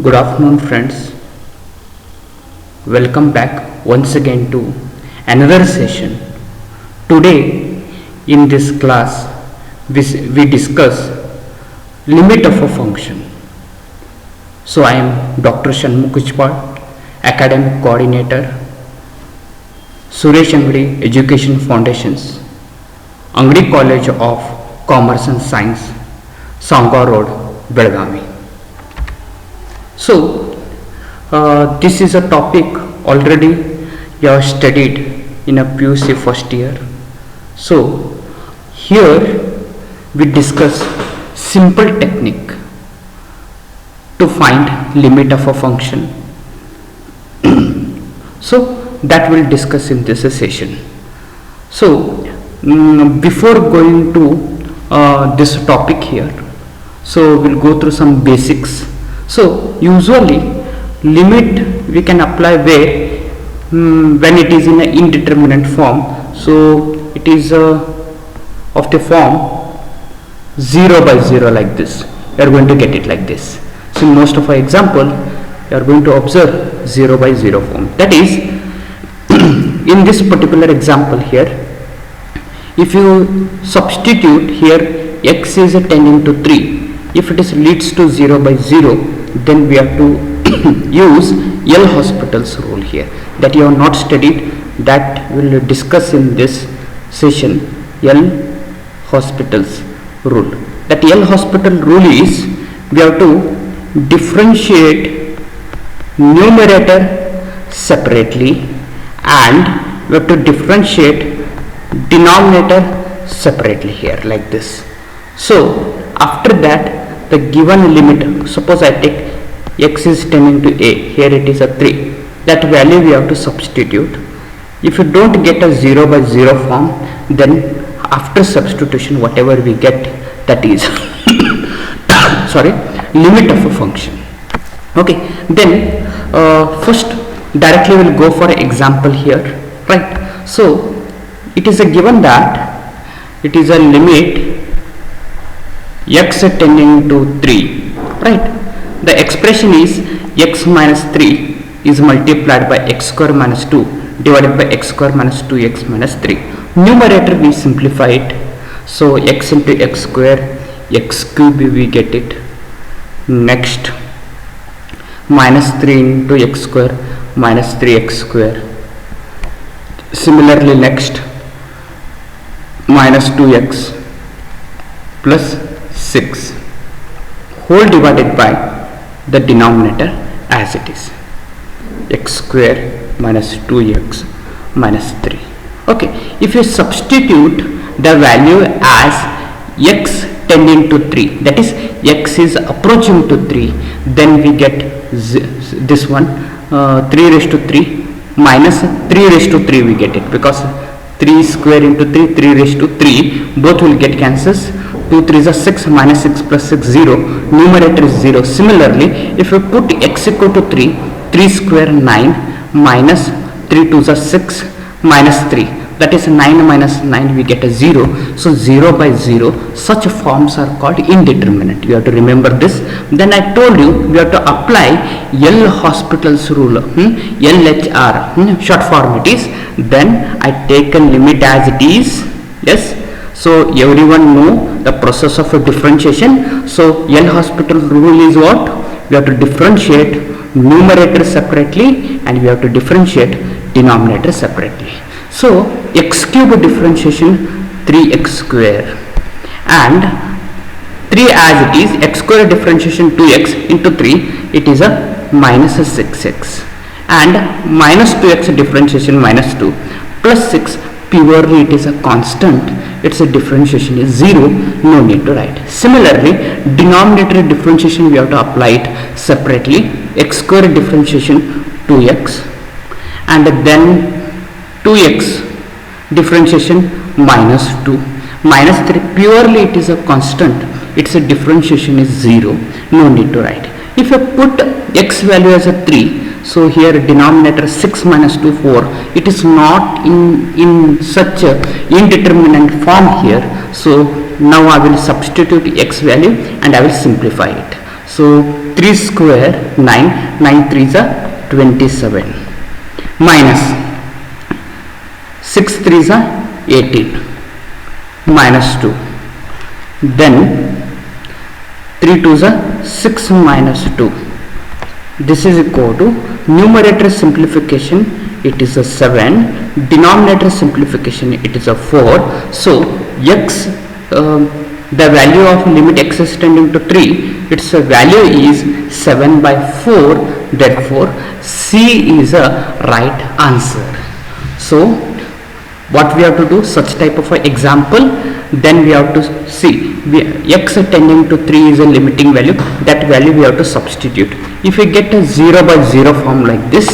Good afternoon, friends. Welcome back once again to another session. Today, in this class, we discuss limit of a function. So, I am Dr. Shanmukh Ujpal, Academic Coordinator, Suresh Angadi Education Foundations, Angadi College of Commerce and Science, Sangwa Road, Belgavi. So, this is a topic already you have studied in a PUC first year. So, here we discuss simple technique to find limit of a function. So, that we'll discuss in this session. So, before going to this topic here, so we'll go through some basics. So usually limit we can apply where when it is in an indeterminate form. So it is of the form 0 by 0 like this. You are going to get it like this. So in most of our example you are going to observe 0 by 0 form. That is in this particular example here, if you substitute here x is 10 into 3, if it is leads to 0 by 0, then we have to use L'Hospital's rule here that you have not studied, that we will discuss in this session. L'Hospital's rule, that L'Hospital rule is we have to differentiate numerator separately and we have to differentiate denominator separately here like this. So after that, the given limit, suppose I take x is 10 into a, here it is a 3, that value we have to substitute. If you don't get a 0 by 0 form, then after substitution whatever we get, that is sorry, limit of a function. Okay, then first directly we'll go for example here, right? So it is a given that it is a limit x tending to 3, right? The expression is x minus 3 is multiplied by x square minus 2 divided by x square minus 2x minus 3. Numerator we simplify it, so x into x square, x cube we get it. Next minus 3 into x square minus 3x square. Similarly next minus 2x plus 6 whole divided by the denominator as it is, x square minus 2x minus 3. Okay, if you substitute the value as x tending to 3, that is x is approaching to 3, then we get this one 3 raised to 3 minus 3 raised to 3 we get it, because 3 square into 3, 3 raised to 3, both will get cancels. 2 3 is 6 minus 6 plus 6 0, numerator is 0. Similarly, if you put x equal to 3, 3 square 9 minus 3 2 is 6 minus 3, that is 9 minus 9 we get a 0. So 0 by 0, such forms are called indeterminate. You have to remember this. Then I told you we have to apply L'Hospital's rule, LHR, short form it is. Then I take a limit as it is. Yes, so everyone know the process of a differentiation. So L'Hospital rule is what? We have to differentiate numerator separately and we have to differentiate denominator separately. So x cube differentiation 3x square and 3 as it is, x square differentiation 2x into 3, it is a minus 6x, and minus 2x differentiation minus 2 plus 6, purely it is a constant, its a differentiation is 0, no need to write. Similarly, denominator differentiation we have to apply it separately, x square differentiation 2x and then 2x differentiation minus 2 minus 3, purely it is a constant, its a differentiation is 0, no need to write. If you put x value as a 3, so here denominator 6 minus 2 4, it is not in such a indeterminate form here. So now I will substitute x value and I will simplify it. So 3 square 9, 9 3s are 27, minus 6 3s are 18, minus 2, then 3 2s are 6 minus 2. This is equal to numerator simplification, it is a 7, denominator simplification, it is a 4. So x, the value of limit x is tending to 3, its value is 7 by 4. Therefore C is a right answer. So what we have to do, such type of a example, then we have to see x tending to 3 is a limiting value, that value we have to substitute. If we get a 0 by 0 form like this,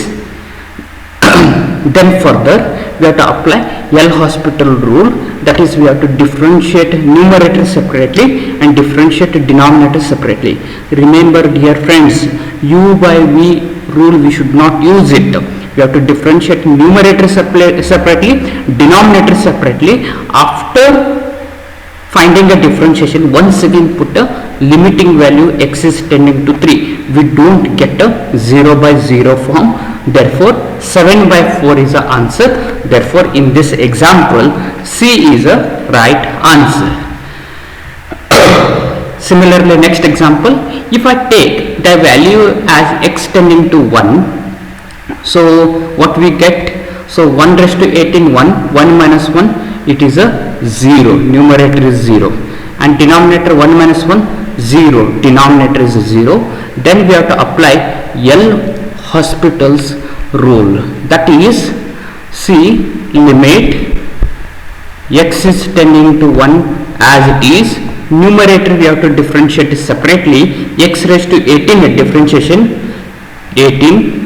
then further we have to apply L'Hospital rule, that is we have to differentiate numerator separately and differentiate denominator separately. Remember dear friends, u by v rule we should not use it. We have to differentiate numerator separately, denominator separately. After finding a differentiation, once again put a limiting value x is tending to 3. We don't get a 0 by 0 form. Therefore 7 by 4 is the answer. Therefore in this example C is a right answer. Similarly, next example, if I take the value as x tending to 1, so what we get, so 1 raised to 18 1, 1 minus 1, it is a 0, numerator is 0, and denominator 1 minus 1, 0, denominator is 0. Then we have to apply L'Hospital's rule, that is see limit x is tending to 1 as it is, numerator we have to differentiate separately, x raised to 18 a differentiation 18,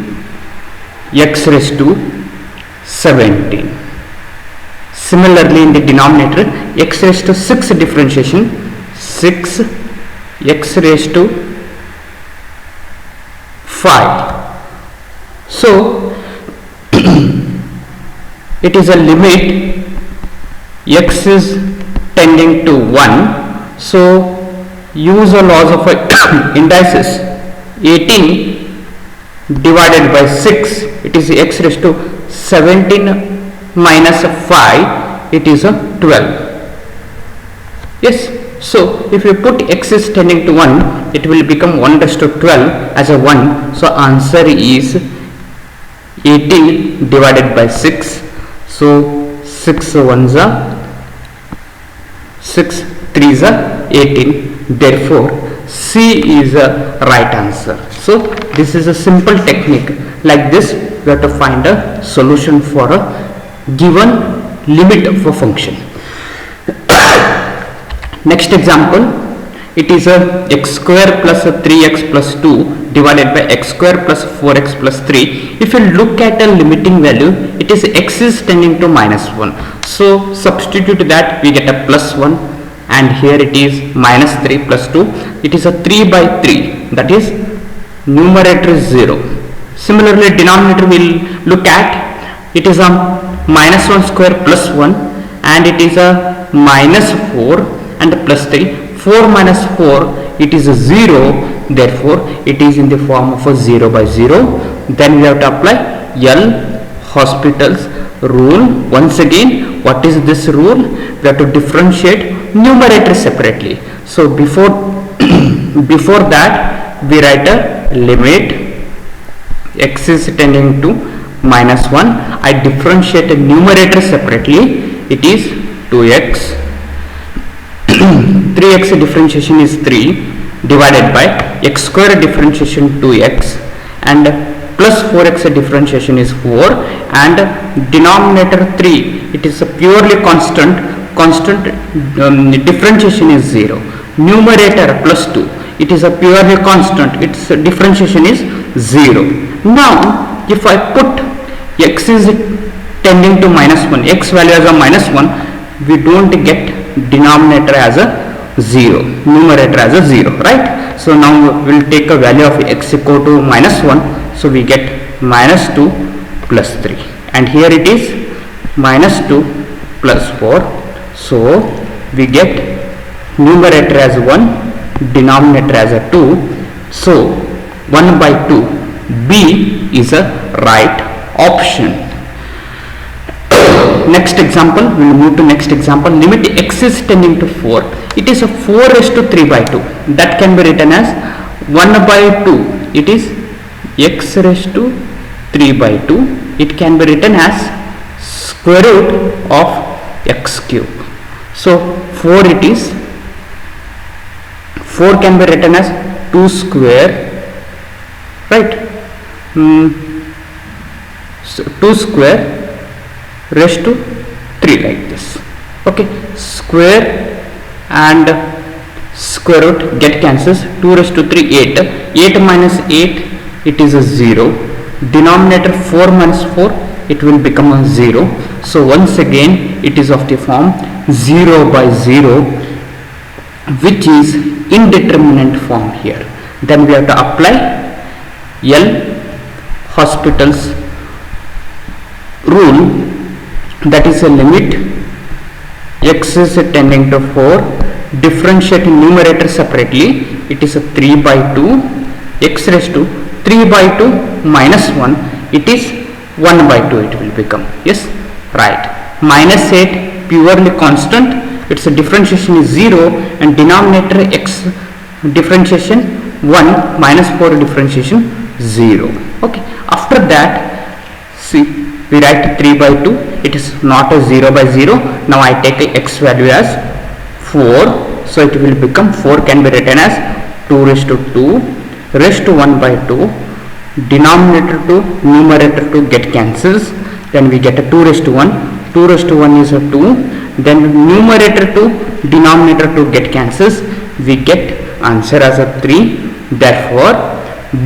x raised to 17. Similarly in the denominator, x raised to 6 differentiation 6, x raised to 5. So it is a limit x is tending to 1. So use the laws of indices, 18 divided by 6, it is x raised to 17 minus 5, it is a 12. Yes, so if you put x is tending to 1, it will become 1 raised to 12 as a 1. So answer is 18 divided by 6. So 6 1s are 6 3s are 18. Therefore C is a right answer. So this is a simple technique. Like this we have to find a solution for a given limit of a function. Next example, it is a x square plus a 3x plus 2 divided by x square plus 4x plus 3. If you look at a limiting value, it is x is tending to minus 1. So substitute that, we get a plus 1, and here it is minus 3 plus 2. It is a 3 by 3, that is numerator is 0. Similarly denominator will look at, it is a minus 1 square plus 1, and it is a minus 4 and plus 3. 4 minus 4, it is a 0. Therefore it is in the form of a 0 by 0. Then we have to apply L'Hospital's rule. Once again, what is this rule? We have to differentiate numerator separately. So before before that we write a limit x is tending to minus 1. I differentiate a numerator separately, it is 2x. 3x differentiation is 3 divided by x square differentiation 2x, and plus 4x differentiation is 4, and denominator 3, it is a purely constant differentiation is 0. Numerator plus 2, it is a purely constant, its differentiation is 0. Now if I put x is tending to minus 1, x value as a minus 1, we don't get denominator as a 0, numerator as a 0, right? So now we will take a value of x equal to minus 1, so we get minus 2 plus 3, and here it is minus 2 plus 4. So we get numerator as 1, denominator as a 2. So 1 by 2. B is a right option. Next example, we will move to next example. Limit x is tending to 4. It is a 4 raised to 3 by 2. That can be written as 1 by 2. It is x raised to 3 by 2. It can be written as square root of x cube. So 4 it is. 4 can be written as 2 square, right? So 2 square raised to 3 like this. Okay, square and square root get cancels. 2 raised to 3, 8. 8 minus 8, it is a 0. Denominator 4 minus 4, it will become a 0. So once again it is of the form 0 by 0, which is indeterminate form here. Then we have to apply L'Hospital's rule, that is a limit x is tending to 4, differentiate numerator separately, it is a 3 by 2, x raised to 3 by 2 minus 1, it is 1 by 2 it will become. Yes, right. Minus 8 purely constant, its differentiation is 0, and denominator x differentiation 1, minus 4 differentiation 0. Okay, after that, see, we write 3 by 2, it is not a 0 by 0. Now I take a x value as 4, so it will become 4 can be written as 2 raised to 2 raised to 1 by 2, denominator to numerator to get cancels, then we get a 2 raised to 1, 2 raised to 1 is a 2, then numerator to denominator to get cancels, we get answer as a 3. Therefore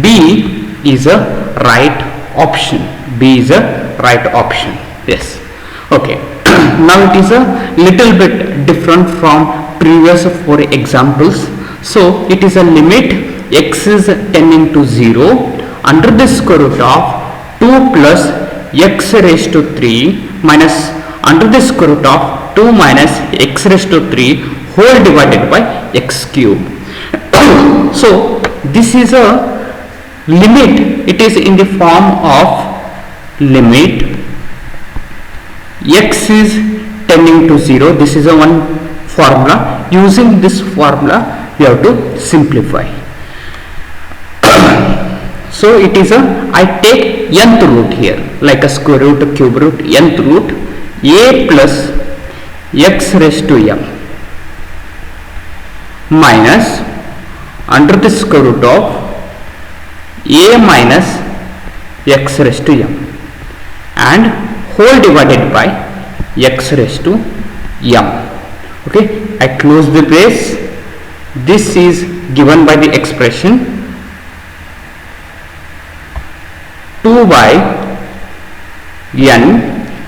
B is a right option. B is a right option. Yes. Okay. Now it is a little bit different from previous 4 examples. So it is a limit x is tending to 0 under the square root of 2 plus x raised to 3 minus under the square root of 2 minus x raised to 3 whole divided by x cube. So this is a limit. It is in the form of limit x is tending to 0. This is a one formula. Using this formula we have to simplify. So it is a, I take nth root here, like a square root, a cube root, nth root, a plus x raised to m minus under the square root of a minus x raised to m and whole divided by x raised to m. Okay, I close the brace. This is given by the expression 2 by n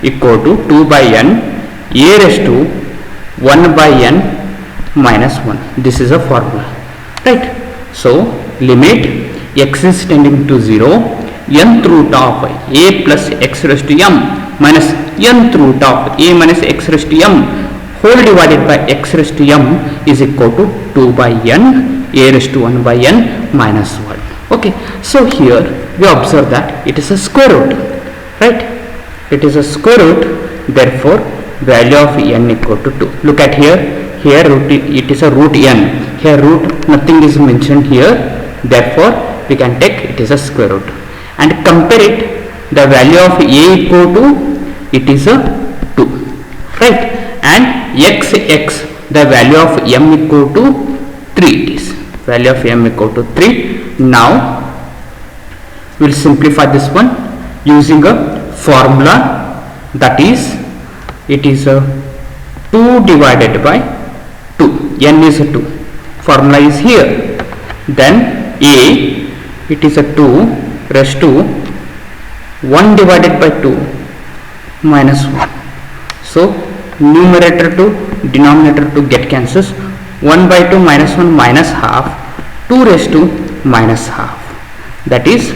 equal to 2 by n a raised to 1 by n minus 1. This is a formula, right? So limit x is tending to 0, nth root of a plus x raised to m minus nth root of a minus x raised to m whole divided by x raised to m is equal to 2 by n a raised to 1 by n minus 1. Okay, so here we observe that it is a square root, right? It is a square root, therefore value of n equal to 2. Look at here, here root, it is a root n, here root nothing is mentioned here, therefore we can take it is a square root and compare it, the value of a equal to, it is a 2, right? And x the value of m equal to 3, it is value of m equal to 3. Now we will simplify this one using a formula, that is it is a 2 divided by 2, n is a 2, formula is here, then a it is a 2 raised to 1 divided by 2 minus 1. So numerator to denominator to get cancels, 1 by 2 minus 1 minus half, 2 raised to minus half, that is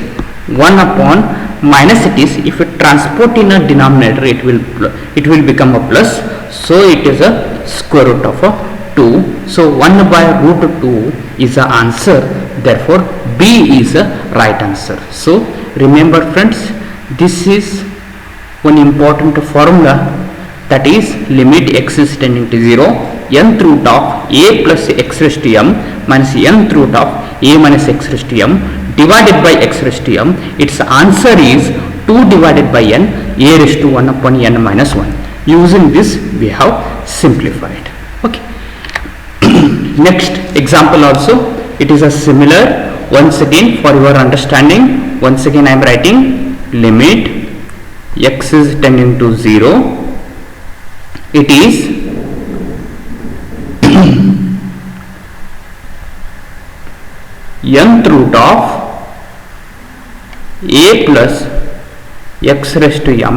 1 upon minus it is, if it transport in a denominator it will become a plus, so it is a square root of a 2, so 1 by root 2 is the answer, Therefore B is a right answer. So remember friends, this is one important formula, that is limit x is tending to 0, nth root of a plus x raised to m minus nth root of a minus x raised to m divided by x raised to m. Its answer is 2 divided by n, a raised to 1 upon n minus 1. Using this we have simplified. Okay. Next example also, it is a similar. Once again for your understanding, once again I am writing limit x is tending to 0. It is nth root of a plus x raised to m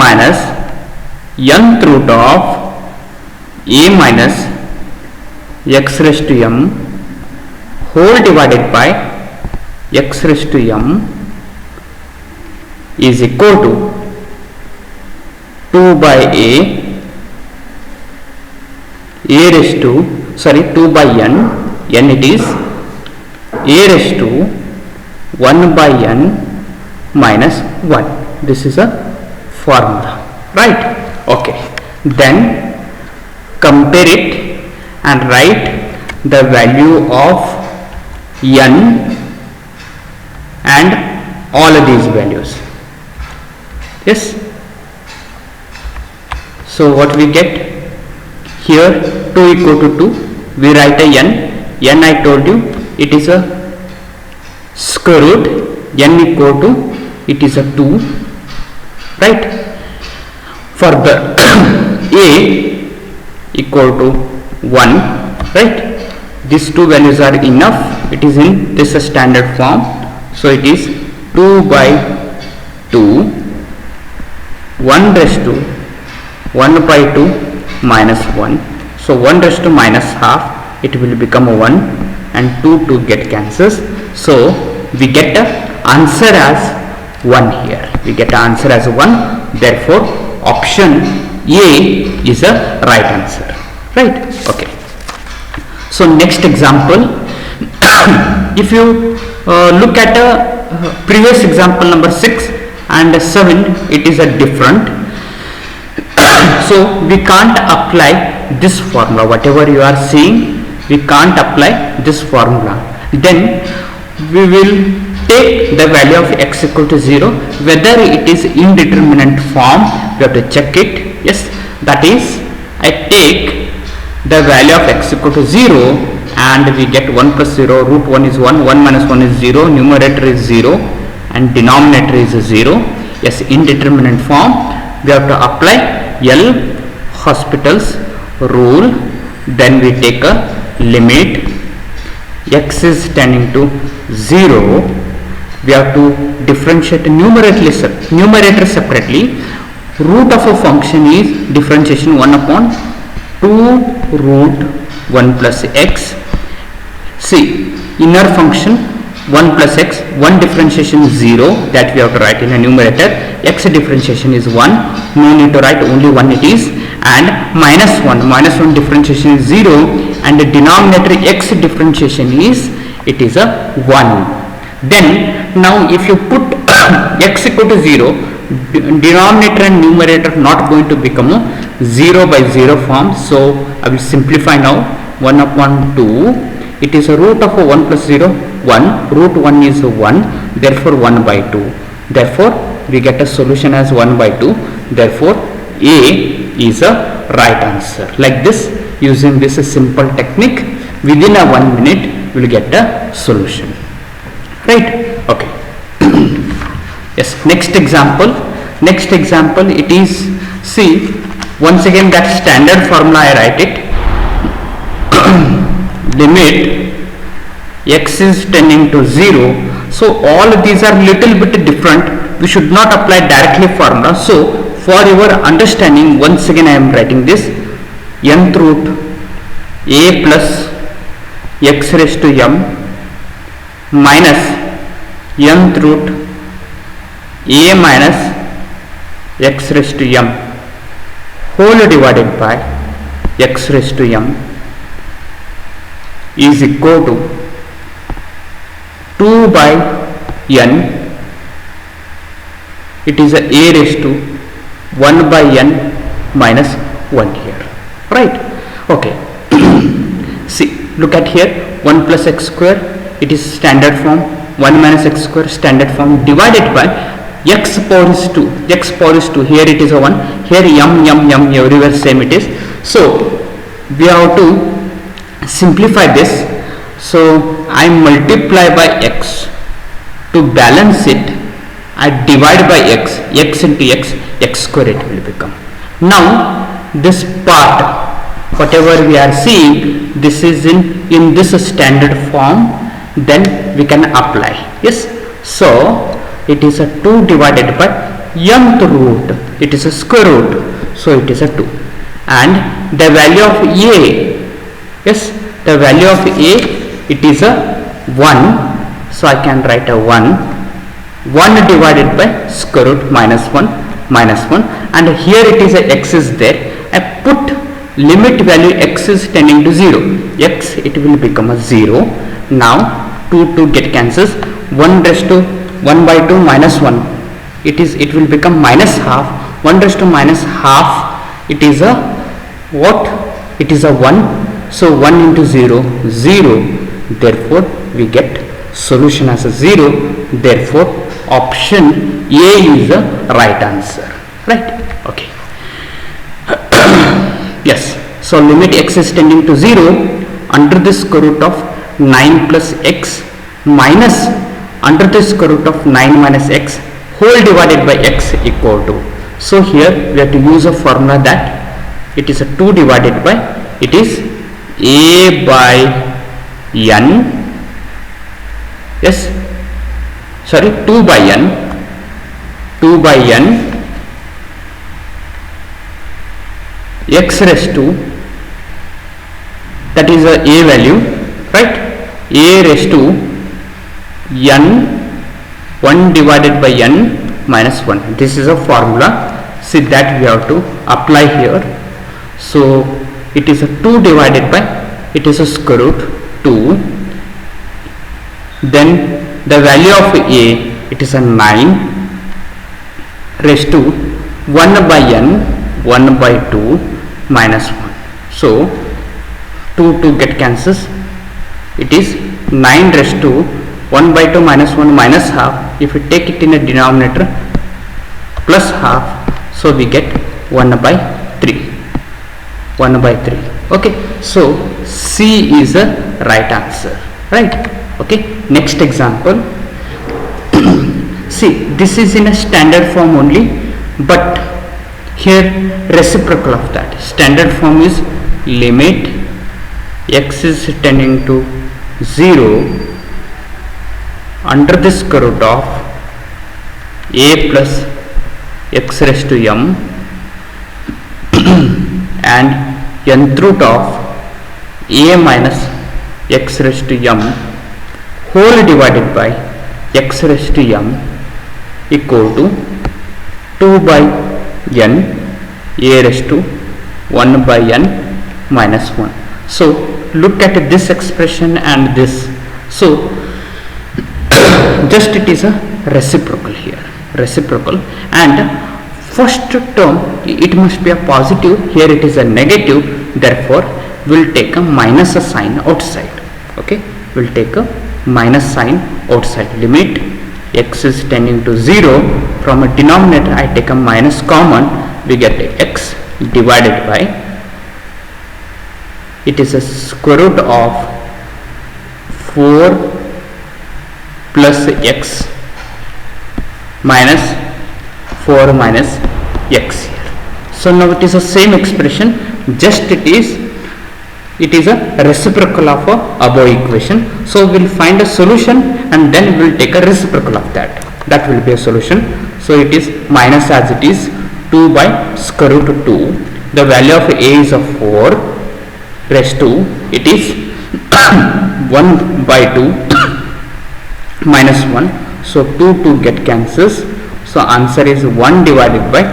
minus nth root of a minus x raised to m whole divided by x raised to m is equal to 2 by a raised to 2 by n it is a raised to 1 by n minus 1. This is a formula, right? Okay, then compare it and write the value of n and all of these values. Yes, so what we get here, 2 equal to 2, we write a n I told you it is a square root, n equal to it is a 2, right? Further a equal to 1, right? These two values are enough, it is in this standard form. So it is 2 by 2, 1 raised to 1 by 2 minus 1. So 1 raised to minus half, it will become a 1 and 2 get cancels. So we get the answer as 1 here. We get the answer as 1. Therefore option A is a right answer, right? Okay. So next example, if you look at previous example number 6 and 7, it is a different. So we can't apply this formula, whatever you are seeing, we can't apply this formula. Then we will take the value of x equal to 0, whether it is indeterminate form, we have to check it. Yes, that is, I take the value of x equal to 0 and we get 1 plus 0, root 1 is 1, 1 minus 1 is 0, numerator is 0 and denominator is 0. Yes, indeterminate form, we have to apply L'Hospital's rule. Then we take a limit x is tending to 0, we have to differentiate numerator separately. Root of a function is differentiation 1 upon 2 root 1 plus x. See, inner function 1 plus x, 1 differentiation is 0, that we have to write in a numerator. X differentiation is 1, no need to write, only 1 it is, and minus 1 differentiation is 0, and the denominator x differentiation is, it is a 1. Then now if you put x equal to 0, denominator and numerator not going to become a 0 by 0 form. So I will simplify now. 1 upon 2, it is a root of a 1 plus 0, 1, root 1 is 1, therefore 1 by 2. Therefore we get a solution as 1 by 2. Therefore A is a right answer. Like this, using this simple technique, within a 1 minute we will get a solution, right? Okay. Yes, next example, it is, see, once again that standard formula I write it. Limit x is tending to 0. So all these are little bit different, we should not apply directly formula. So for your understanding, once again I am writing this, nth root a plus x raised to m minus nth root a minus x raised to m whole divided by x raised to m is equal to 2 by n, it is a raised to 1 by n minus 1 here, right? Okay. See, look at here, 1 plus x square, it is standard form, 1 minus x square standard form, divided by x power is 2, x power is 2, here it is a 1, here m everywhere same it is. So we have to simplify this. So I multiply by x to balance it, I divide by x, x into x square it will become. Now this part, whatever we are seeing, this is in this standard form, then we can apply. Yes, so it is a 2 divided by mth root, it is a square root, so it is a 2, and the value of a, yes, the value of a, it is a 1, so I can write a 1 divided by square root minus 1, and here it is a x is there, I put limit value x is tending to 0, x it will become a 0. Now 2 get cancels, 1 raised to 1 by 2 minus 1, it will become minus half, 1 raised to minus half, it is a what, it is a 1, so 1 into 0, 0, therefore we get solution as a 0, therefore option A is the right answer, right? Okay. Yes, so limit x is tending to 0 under the square root of 9 plus x minus under the square root of 9 minus x whole divided by x equal to, so here we have to use a formula that it is a 2 divided by, it is a by n, yes, sorry, 2 by n x raised to, that is a value, right, a raised to n 1 divided by n minus 1, this is a formula, see that we have to apply here. So it is a 2 divided by, it is a square root 2, then the value of a, it is a 9 raised to 1 by n, 1 by 2 minus 1, so 2 get cancels, it is 9 raised to 1 by 2 minus 1 minus half, if we take it in a denominator plus half, so we get 1 by 3, okay, so C is the right answer, right? Okay, next example. See, this is in a standard form only, but here reciprocal of that. Standard form is limit x is tending to 0 under the square root of a plus x raised to m and nth root of a minus x raised to m whole divided by x raised to m equal to 2 by n a raised to 1 by n minus 1. So look at this expression and this. So just it is a reciprocal here, reciprocal, and first term it must be a positive, here it is a negative, therefore we'll take a minus a sign outside. Okay, we'll take a minus sign outside. Limit x is tending to 0, from a denominator I take a minus common, we get x divided by, it is a square root of 4 plus x minus 4 minus x here. So now it is the same expression, just it is a reciprocal of a above equation. So we will find a solution and then we will take a reciprocal of that. That will be a solution. So it is minus as it is 2 by square root of 2. The value of a is of 4 raised to, it is 1 by 2 minus 1. So 2 get cancels. So answer is 1 divided by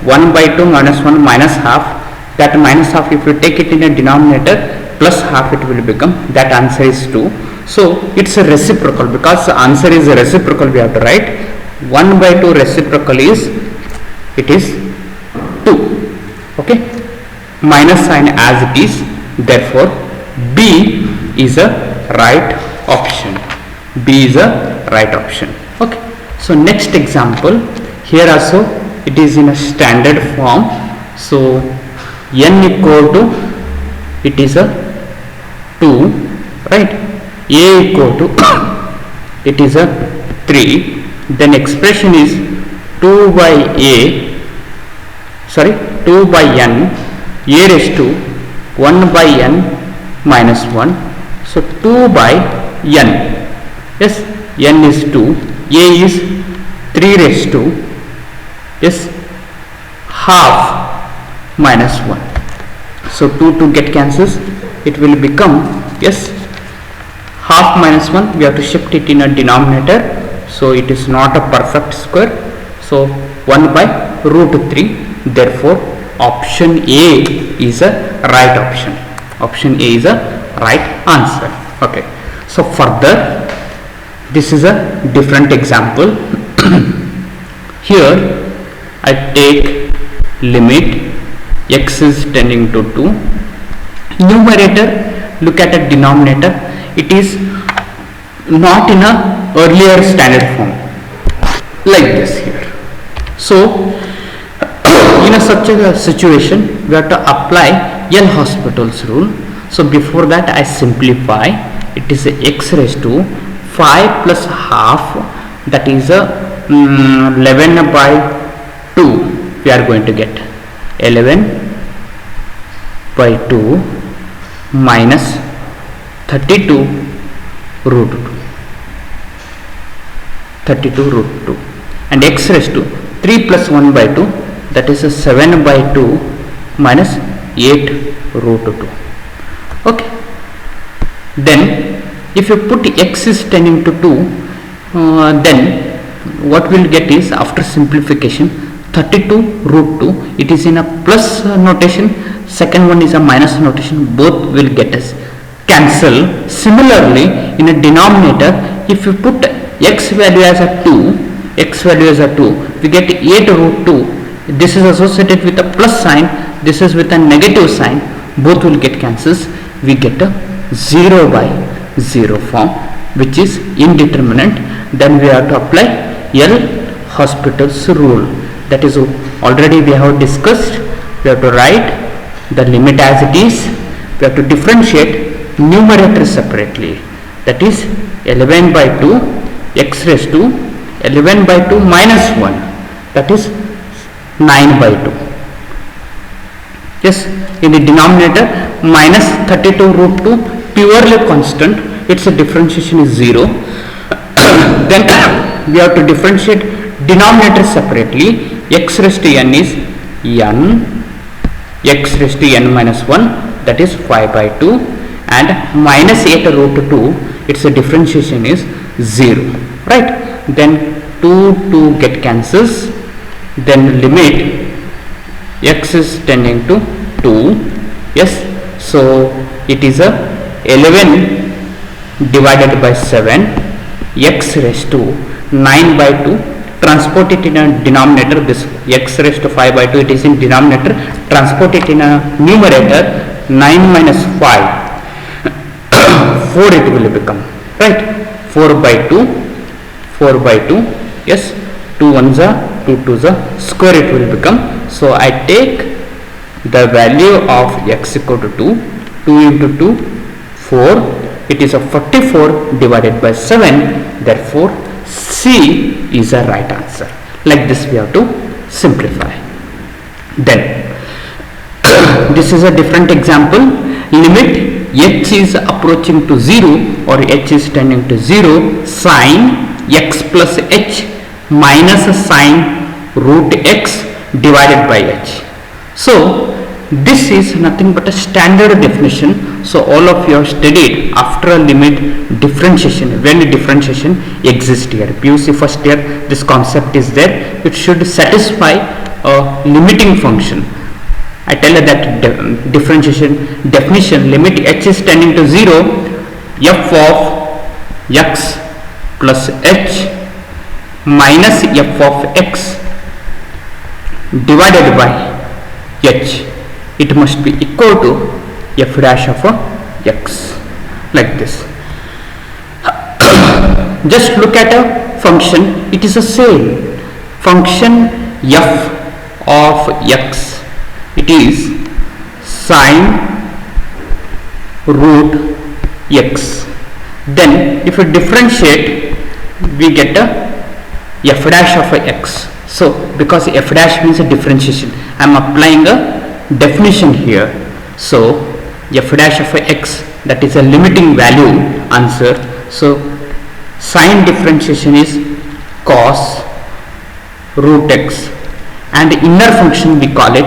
1 by 2 minus 1 minus half. That minus half, if you take it in a denominator plus half, it will become, that answer is 2. So it's a reciprocal, because the answer is a reciprocal, we have to write 1 by 2 reciprocal is, it is 2. Okay, minus sign as it is, therefore B is a right option. B is a right option. Okay, so next example, here also it is in a standard form. So n equal to, it is a 2, right? A equal to it is a 3, then expression is 2 by n, a raised to 1 by n minus 1. So 2 by n, yes, n is 2, a is 3 raised to, yes, half minus 1. So 2 get cancels, it will become, yes, half minus 1, we have to shift it in a denominator, so it is not a perfect square. So 1 by root 3, therefore option A is a right option. Option A is a right answer. Okay, so further, this is a different example. Here I take limit x is tending to 2, numerator, look at a denominator, it is not in a earlier standard form like this here. So in such a situation, we have to apply L'Hospital's rule. So before that I simplify, it is x raised to 5 plus half, that is a 11 by 2, we are going to get 11 by 2 minus 32 root 2, 32 root 2, and x raised to 3 plus 1 by 2, that is a 7 by 2 minus 8 root 2. Okay, then if you put x is tending to 2, then what we'll get is, after simplification, 32 root 2, it is in a plus notation, second one is a minus notation, both will get us cancel. Similarly, in a denominator, if you put x value as a 2, x value as a 2, we get 8 root 2, this is associated with a plus sign, this is with a negative sign, both will get cancels, we get a 0 by 0 form, which is indeterminate. Then we have to apply L'Hospital's rule, that is already we have discussed. We have to write the limit as it is, we have to differentiate numerator separately, that is 11 by 2 x raised to 11 by 2 minus 1, that is 9 by 2. Yes, in the denominator minus 32 root 2 purely constant, its differentiation is 0. Then we have to differentiate denominator separately, x raised to n is n, x raised to n minus 1, that is 5 by 2, and minus 8 root 2, its differentiation is 0, right? Then 2 get cancels, then limit x is tending to 2, yes, so it is a 11 divided by 7, x raised to 9 by 2, transport it in a denominator, this x raised to 5 by 2, it is in denominator, transport it in a numerator, 9 minus 5, 4 it will become, right? 4 by 2, 4 by 2, yes, 2 ones are 2 twos are, square it will become. So I take the value of x equal to 2, 2 into 2, 4, it is a 44 divided by 7, therefore C is a right answer. Like this we have to simplify. Then this is a different example, limit h is approaching to 0 or h is tending to 0, sin x plus h minus sin root x divided by h. So this is nothing but a standard definition. So all of you have studied after a limit differentiation, when differentiation exists here. PUC first year this concept is there. It should satisfy a limiting function. I tell you that differentiation definition, limit h is tending to 0, f of x plus h minus f of x divided by h. It must be equal to f dash of x, like this. Just look at a function, it is the same function f of x, it is sine root x. Then if we differentiate, we get a f dash of x. So because f dash means a differentiation, I am applying a definition here. So f dash of x, that is a limiting value answer. So sine differentiation is cos root x, and inner function we call it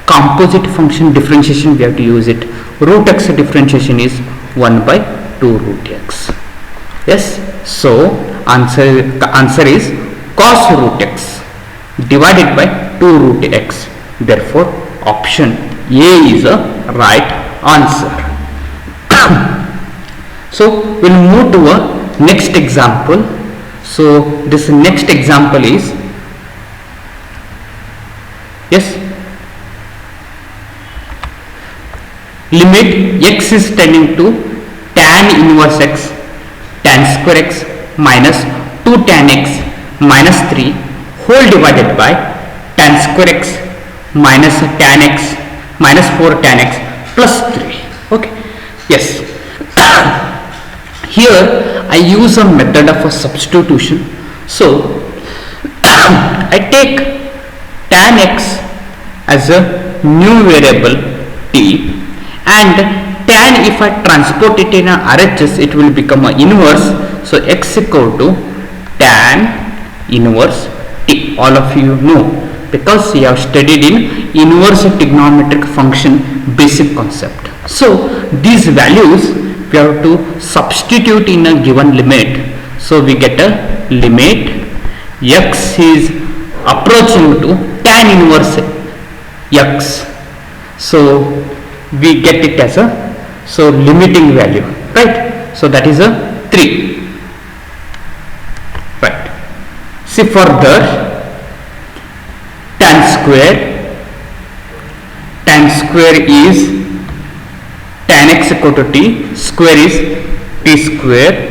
composite function differentiation, we have to use it. Root x differentiation is 1 by 2 root x. Yes, so answer is cos root x divided by 2 root x. Therefore option A is a right answer. So we'll move to a next example. So this next example is, yes, limit x is tending to tan inverse x tan square x minus 2 tan x minus 3 whole divided by tan square x minus tan x minus 4 tan x plus 3. Okay, yes. Here I use a method of a substitution. So I take tan x as a new variable t, and tan, if I transport it in a RHS, it will become a inverse. So x equal to tan inverse t. All of you know, because you have studied in inverse trigonometric function basic concept. So these values we have to substitute in a given limit. So we get a limit x is approaching to tan inverse x. So we get it as a limiting value, right? So that is a 3, right? See further, tan square is tan x equal to t, square is t square.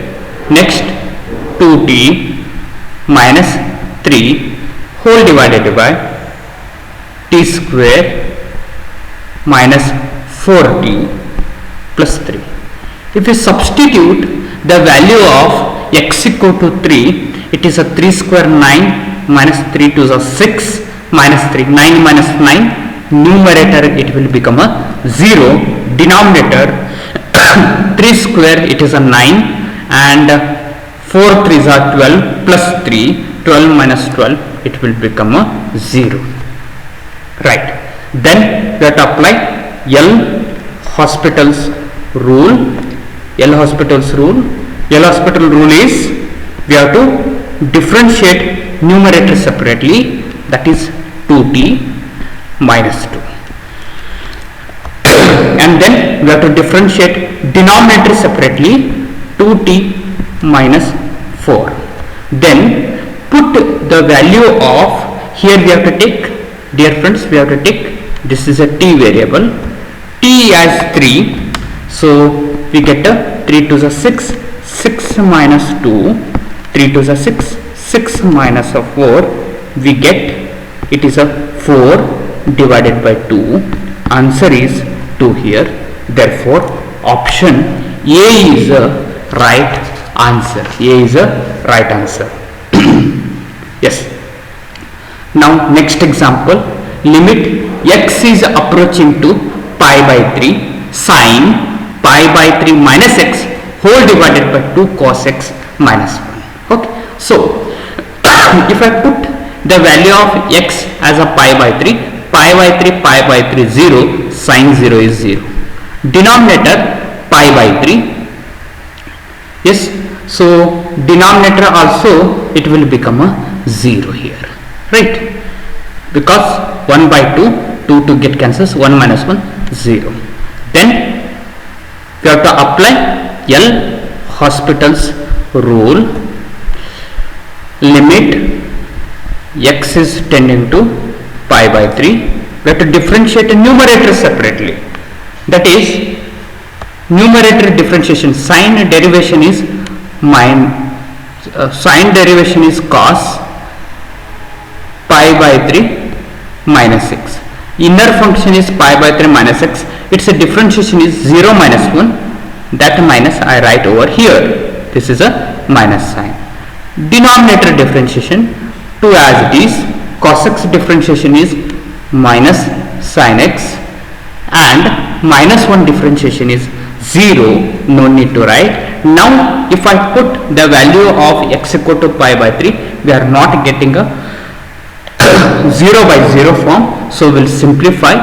Next 2t minus 3 whole divided by t square minus 4t plus 3. If you substitute the value of x equal to 3, it is a 3 square 9 minus 3 to the 6 minus 3, 9 minus 9, numerator it will become a 0, denominator 3 square it is a 9, and 4 3s are 12 plus 3, 12 minus 12 it will become a 0, right? Then we have to apply L'Hospital's rule. L'Hospital's rule is we have to differentiate numerator separately, that is 2t minus 2, and then we have to differentiate denominator separately, 2t minus 4. Then put the value of, here we have to take, dear friends, we have to take, this is a t variable, t as 3, so we get a 3 to the 6, 6 minus 2, 3 to the 6, 6 minus of 4, we get it is a 4 divided by 2, answer is 2 here. Therefore option A is a right answer. A is a right answer. Yes. Now next example, limit x is approaching to pi by 3 sine pi by 3 minus x whole divided by 2 cos x minus 1. Okay, so if I put the value of x as a pi by 3, pi by 3 0, sine 0 is 0, denominator pi by 3, yes, so denominator also it will become a 0 here, right? Because 1 by 2 to get cancels, 1 minus 1 0. Then we have to apply L'Hospital's rule, limit x is tending to pi by 3, we have to differentiate the numerator separately. That is, numerator differentiation, sine derivation is cos pi by 3 minus 6. Inner function is pi by 3 minus 6. Its differentiation is 0 minus 1. That minus I write over here. This is a minus sign. Denominator differentiation 2 as it is. Cos x differentiation is minus sin x, and minus 1 differentiation is 0. No need to write. Now if I put the value of x equal to pi by 3, we are not getting a 0 by 0 form, so we'll simplify.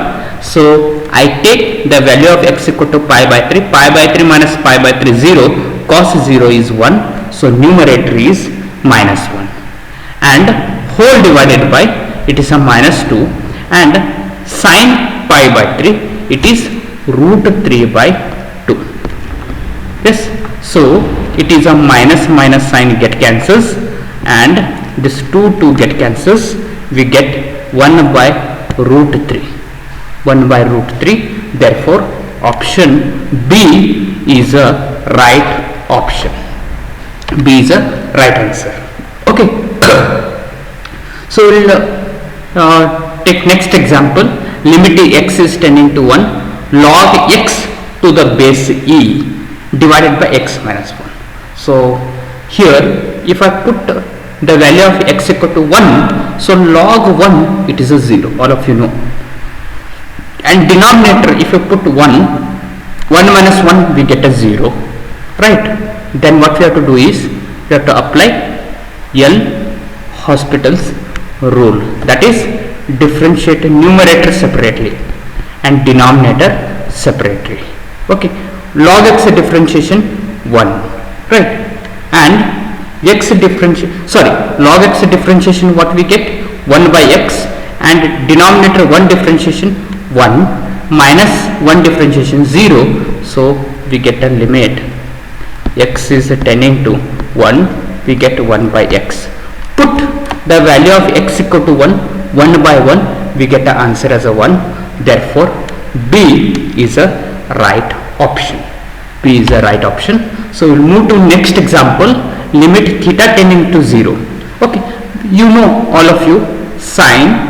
So I take the value of x equal to pi by 3, pi by 3 minus pi by 3 0, cos 0 is 1, so numerator is minus 1, and whole divided by, it is a minus 2, and sin pi by 3, it is root 3 by 2. Yes, so it is a minus sign get cancels, and this 2 get cancels. We get 1 by root 3. 1 by root 3. Therefore, option B is a right option. B is a right answer. Okay. So we'll take next example. Limit x is tending to 1. Log x to the base e divided by x minus 1. So here, if I put the value of x equal to 1, so log 1, it is a 0, all of you know. And denominator, if you put 1 minus 1, we get a 0, right? Then what we have to do is, we have to apply L'Hospital's rule, that is, differentiate numerator separately and denominator separately. Okay, log x differentiation 1, right? And x differentiation, log x differentiation, what we get? 1 by x, and denominator 1 differentiation 1 minus 1 differentiation 0, so we get a limit x is tending to 1, we get 1 by x. Put the value of x equal to 1 by 1, we get the answer as a 1. Therefore, B is a right option. B is a right option. So we'll move to next example. Limit theta tending to 0. Okay, you know, all of you, sine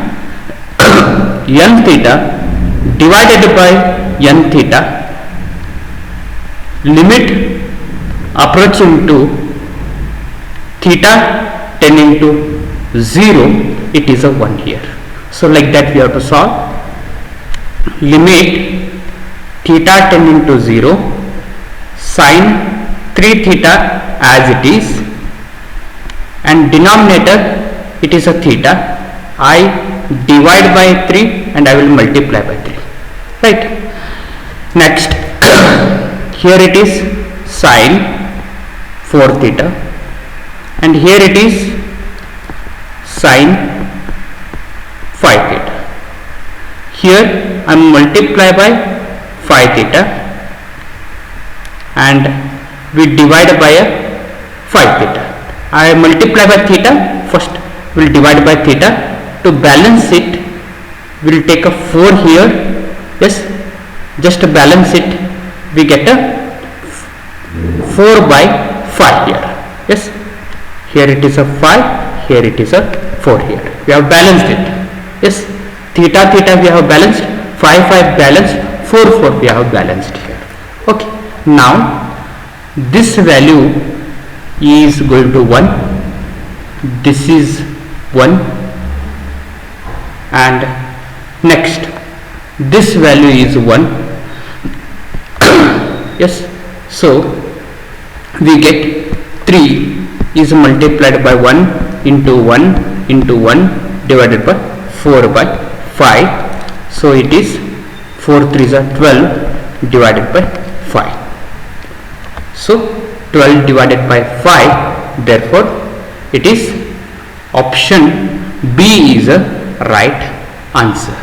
n theta divided by n theta, limit approaching to theta tending to 0, it is a 1 here. So like that we have to solve. Limit theta tending to 0, sine 3 theta as it is, and denominator, it is a theta. I divide by 3 and I will multiply by 3, right? Next, here it is sine 4 theta, and here it is sine 5 theta. Here I multiply by 5 theta and we divide by a 5 theta. I multiply by theta, first we will divide by theta. To balance it, we will take a 4 here. Yes, just to balance it, we get a 4 by 5 here. Yes, here it is a 5, here it is a 4 here. We have balanced it. Yes, theta we have balanced, 5 balanced, 4 we have balanced here. Okay, now this value is going to 1, this is 1, and next this value is 1. Yes, so we get 3 is multiplied by 1 into 1 into 1 divided by 4 by 5, so it is 4 3s are 12 divided by 5. So 12 divided by 5, therefore it is option B is a right answer.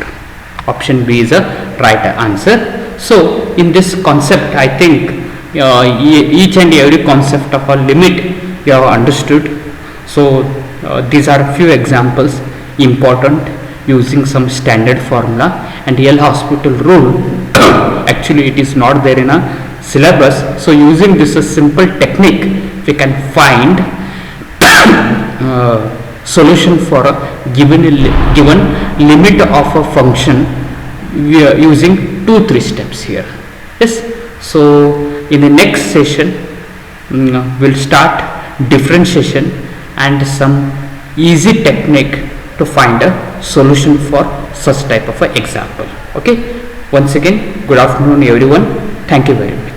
Option B is a right answer. So in this concept, I think each and every concept of a limit you have understood. So these are few examples important using some standard formula, and real hospital rule actually it is not there in a syllabus. So using this a simple technique we can find solution for a given limit of a function. We are using 2-3 steps here. Yes. So in the next session we'll start differentiation and some easy technique to find a solution for such type of a example. Okay. Once again, good afternoon everyone. Thank you very much.